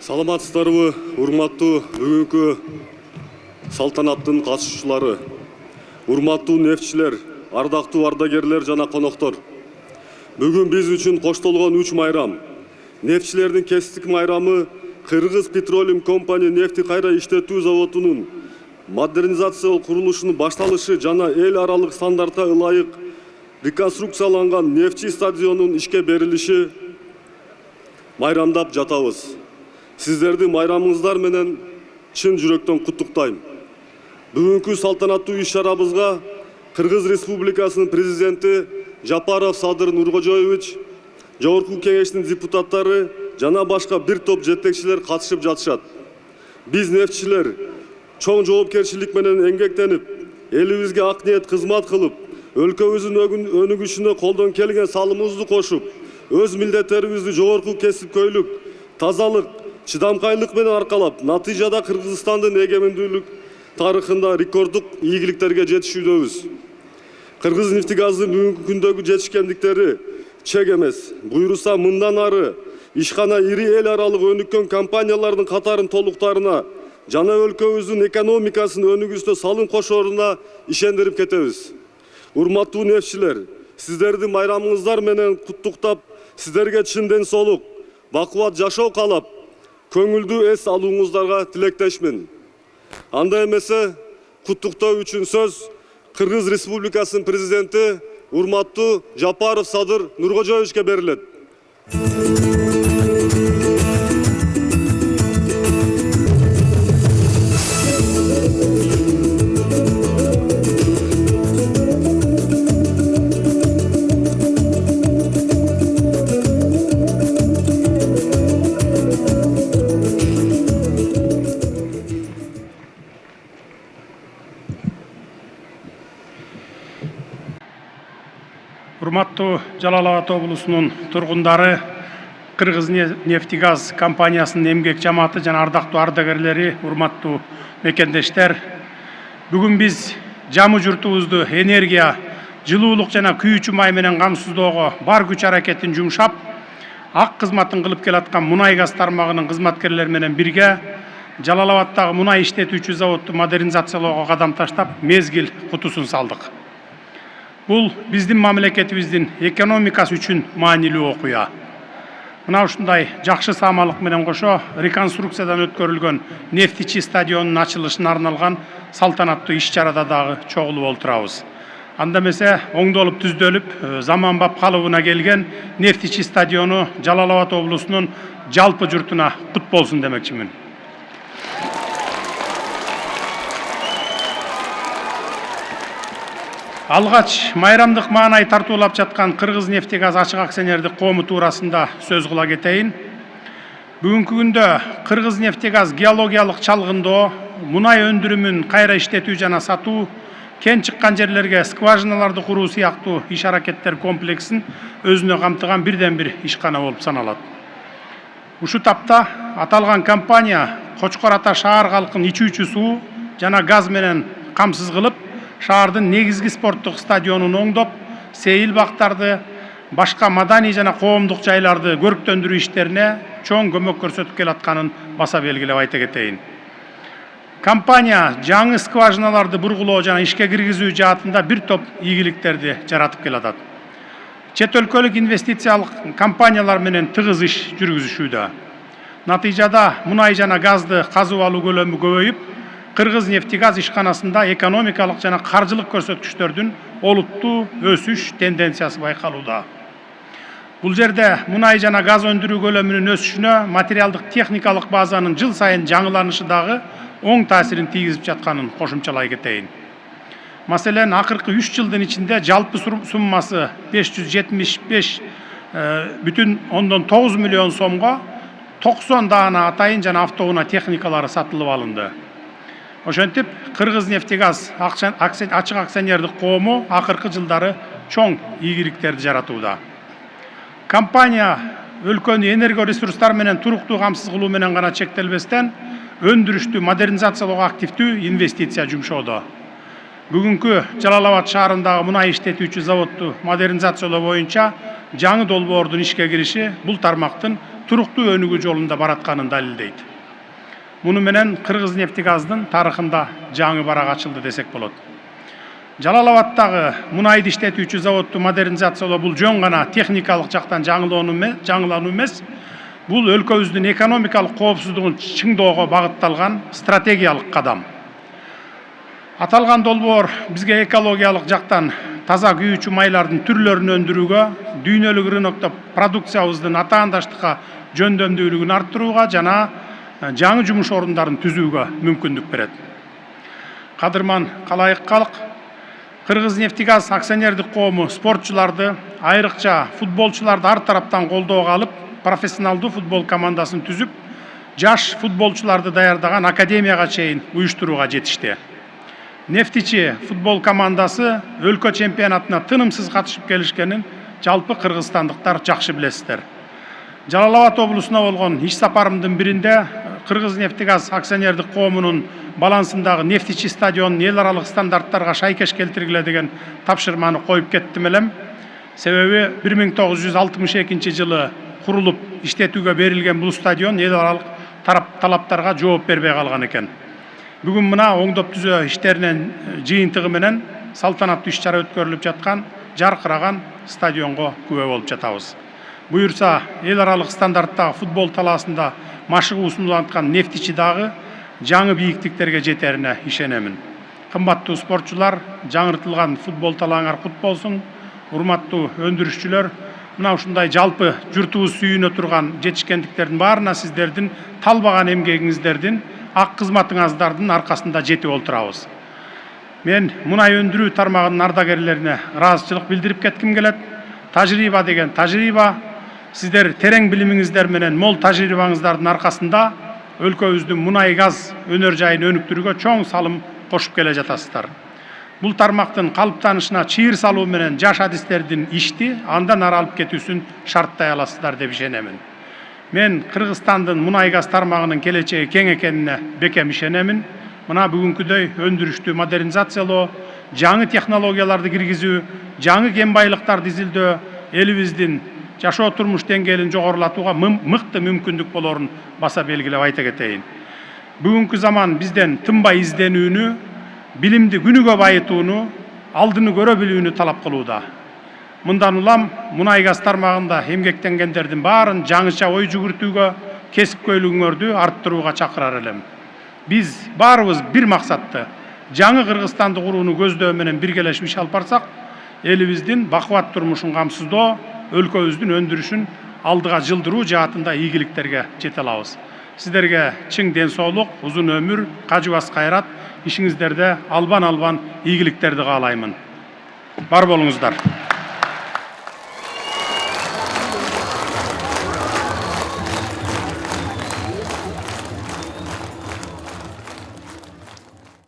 Саламатсыздарбы, урматтуу бүгүнкү салтанаттын катышуучулары, урматтуу нефтчилер, ардактуу ардагерлер жана коноктор. Бүгүн биз үчүн коштолгон 3 майрам. Нефтчилердин кесиптик майрамы Кыргыз Petroleum Company нефти кайра иштетүү заводунун модернизациялык курулушунун башталышы жана эл аралык стандартка ылайык реконструкцияланган нефтчи стадионунун ишке берилиши майрамдап жатабыз. Сиздерди майрамыңыздар менен чын жүрөктөн куттуктайм. Бүгүнкү салтанаттуу иш-чарабызга Кыргыз Республикасынын президенти Жапаров Садыр Нуркожоевич, Жогорку кеңештин депутаттары жана башка бир топ жетекчилер катышып жатышат. Биз нефтчилер чоң жоопкерчилик менен эмгектенип, элибизге ак ниет кызмат кылып, өлкөбүздүн өнүгүшүнө колдон келген салымыбызды кошуп, өз милдеттерибизди жогорку кесипкөйлүк, тазалык, чыдамкайлык менен аркалап, натыйжада Кыргызстандын эгемендүүлүк тарыхында рекорддук ийгиликтерге жетишүүдөбүз. Кыргыз нефтегаздын бүгүнкү күндөгү жетишкендиктери чек эмес. Буйруса мындан ары ишкана ири эл аралык өнүккөн компаниялардын катарын толуктарына жана өлкөбүздүн экономикасын өнүгүүсүнө салым кошоруна ишендирип кетебиз. Урматтуу нефтчилер, сиздерди майрамыңыздар менен куттуктап, сиздерге чын ден соолук, бакубат жашоо каалап, көңүлдүү эс алууңуздарга тилектешмин. Анда эмесе куттуктоо үчүн сөз Кыргыз Республикасынын президенти урматтуу Жапаров Садыр Нуркожоевичке берилет. Урматтуу Жалал Абад облусунун тургундары, Кыргыз нефтегаз компаниясынын эмгек жамааты жана ардактуу ардагерлери, урматтуу мекендештер, бүгүн биз жамы журтубузду энергия, жылуулук жана күйүүчү май менен камсыздоого бар күч аракетин жумшап, ак кызматын кылып келаткан мунай газ тармагынын кызматкерлери менен бирге Жалал Абадтагы мунай иштетүүчү заводду модернизациялоого кадам таштап, мезгил кутусун салдык. Бул биздин мамлекетибиздин экономикасы үчүн маанилүү окуя. Мына ушундай жакшы саамалык менен кошо реконструкциядан өткөрүлгөн нефтичи стадионунун ачылышына арналган салтанаттуу иш-чарада дагы чогулуп олтурабыз. Анда эмесе оңдолуп түздөлүп, заманбап калыбына келген нефтичи стадиону Жалал Абад облусунун жалпы журтуна кут болсун демекчимин. Алгач майрамдык маанай тартуулап жаткан Кыргыз нефтегаз ачык акционердик коому туурасында сөз кыла кетейин. Бүгүнкү күндө Кыргыз нефтегаз геологиялык чалгындоо, мунай өндүрүмүн кайра иштетүү жана сатуу, кен чыккан жерлерге скважиналарды куруу сыяктуу иш аракеттер комплексин өзүнө камтыган бирден бир ишкана болуп саналат. Ушу тапта аталган компания Кочкор Ата шаар калкын ичүүчү суу жана газ менен камсыз кылып, шаардын негизги спорттук стадионун оңдоп, сейил бактарды, башка маданий жана коомдук жайларды көрктөндүрүү иштерине чоң көмөк көрсөтүп келатканын баса белгилеп айта кетейин. Компания жаңы скважиналарды бургулоо жана ишке киргизүү жаатында бир топ ийгиликтерди жаратып келатат. Чет өлкөлүк инвестициялык компаниялар менен тыгыз иш жүргүзүшүүдө. Натыйжада мунай жана газды казып алуу көлөмү көбөйүп, Кыргыз нефтегаз ишканасында экономикалык жана каржылык көрсөткүчтөрдүн олуттуу өсүш тенденциясы байкалууда. Бул жерде мунай жана газ өндүрүү көлөмүнүн өсүшүнө материалдык техникалык базанын жыл сайын жаңыланышы дагы оң таасирин тийгизип жатканын кошумчалай кетейин. Маселен, акыркы 3 жылдын ичинде жалпы суммасы 575,9 миллион сомго 90 даана атайын жана автоунаа техникалары сатылып алынды. Ошентип, Кыргыз нефтегаз ачык акционердик коому акыркы жылдары чоң ийгиликтерди жаратууда. Компания өлкөнү энергия ресурстары менен туруктуу камсыз кылуу менен гана чектелбестен, өндүрүштү модернизациялоого активдүү инвестиция жумшоодо. Бүгүнкү Жалал Абад шаарындагы мунай иштетүүчү заводду модернизациялоо боюнча жаңы долбоордун ишке кириши бул тармактын туруктуу өнүгүү жолунда баратканын далилдейт. Муну менен Кыргызнефтегаздын тарыхында жаңы барак ачылды десек болот. Жалал-Абадтагы мунайды иштетүүчү заводду модернизациялоо бул жөн гана техникалык жактан жаңылануу эмес, бул өлкөбүздүн экономикалык коопсуздугун чыңдоого багытталган стратегиялык кадам. Аталган долбоор бизге экологиялык жактан таза күйүүчү майлардын түрлөрүн өндүрүүгө, дүйнөлүк рынокто продукциябыздын атаандаштыкка жөндөмдүүлүгүн арттырууга жана жаңы жумуш орундарын түзүүгө мүмкүндүк берет. Кадырман калайык калк, Кыргызнефтегаз акционердик коому спортчуларды, айрыкча футболчуларды ар тараптан колдоого алып, профессионалдуу футбол командасын түзүп, жаш футболчуларды даярдаган академияга чейин уюштурууга жетишти. Нефтичи футбол командасы өлкө чемпионатына тынымсыз катышып келишкенин жалпы кыргызстандыктар жакшы билесиздер. Жалал-Абад облусуна болгон иш сапарымдын биринде Кыргызнефтегаз акционердик коомунун балансындагы Нефтичи стадионун эл аралык стандарттарга шайкеш келтиргиле деген тапшырманы коюп кеттим элем. Себеби 1962 жылы курулуп иштетүүгө берилген бул стадион эл аралык талаптарга жооп бербей калган экен. Бүгүн мына оңдоп түзөө иштеринин жыйынтыгы менен салтанаттуу иш-чара өткөрүлүп жаткан жаркыраган стадионго күбө болуп жатабыз. Буюрса, эл аралык стандарттагы футбол талаасында машыгуу сунулаткан Нефтичи дагы жаңы бийиктиктерге жетерине ишенемин. Кымбаттуу спортчулар, жаңыртылган футбол талааңар кут болсун. Урматтуу өндүрүшчүлөр, мына ушундай жалпы журтубуз сүйүнө турган жетишкендиктердин баарына сиздердин талбаган эмгегиңиздердин, ак кызматыңыздардын аркасында жетип олтурабыз. Мен мунай өндүрүү тармагынын ардагерлерине ыраазычылык билдирип кетким келет. Тажрыйба деген тажрыйба, сиздер терең билимиңиздер менен мол тажрыйбаңыздардын аркасында өлкөбүздүн мунай газ өнөр жайын өнүктүрүүгө чоң салым кошуп келе жатасыздар. Бул тармактын калыптанышына чыйыр салуу менен жаш адистердин ишти андан ары алып кетүүсүн шарттай аласыздар деп ишенемин. Мен Кыргызстандын мунай газ тармагынын келечеги кең экенине бекем ишенемин. Мына бүгүнкүдөй өндүрүштү модернизациялоо, жаңы технологияларды киргизүү, жаңы кен байлыктарды изилдөө элибиздин жашоо турмуш деңгээлин жогорулатууга мыкты мүмкүндүк болорун баса белгилеп айта кетейин. Бүгүнкү заман бизден тынбай изденүүнү, билимди күнүгө байытууну, алдыны көрө билүүнү талап кылууда. Мындан улам мунай газ тармагында эмгектенгендердин баарын жаңыча ой жүгүртүүгө, кесипкөйлүгүңөрдү арттырууга чакырар элем. Биз баарыбыз бир максатты, жаңы Кыргызстанды курууну көздөө менен биргелешип иш алып барсак, элибиздин бакубат турмушун камсыздоо, өлкөбүздүн өндүрүшүн алдыга жылдыруу жаатында ийгиликтерге жете алабыз. Сиздерге чың ден соолук, узун өмүр, кажыбас кайрат, ишиңиздерде албан ийгиликтерди каалаймын. Бар болуңуздар.